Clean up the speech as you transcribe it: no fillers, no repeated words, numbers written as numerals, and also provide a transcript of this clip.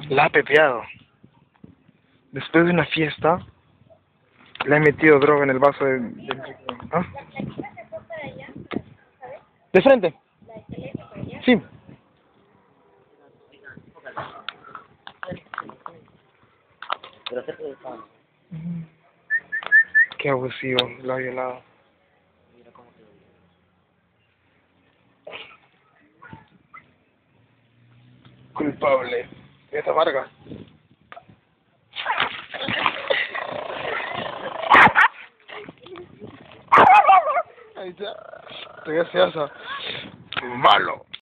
La ha pepeado. Después de una fiesta, le ha metido droga en el vaso ¿Ah? ¿De frente? Sí. Qué abusivo, lo ha violado. Culpable. Esa Vargas. Ahí está. Qué gracioso. Malo.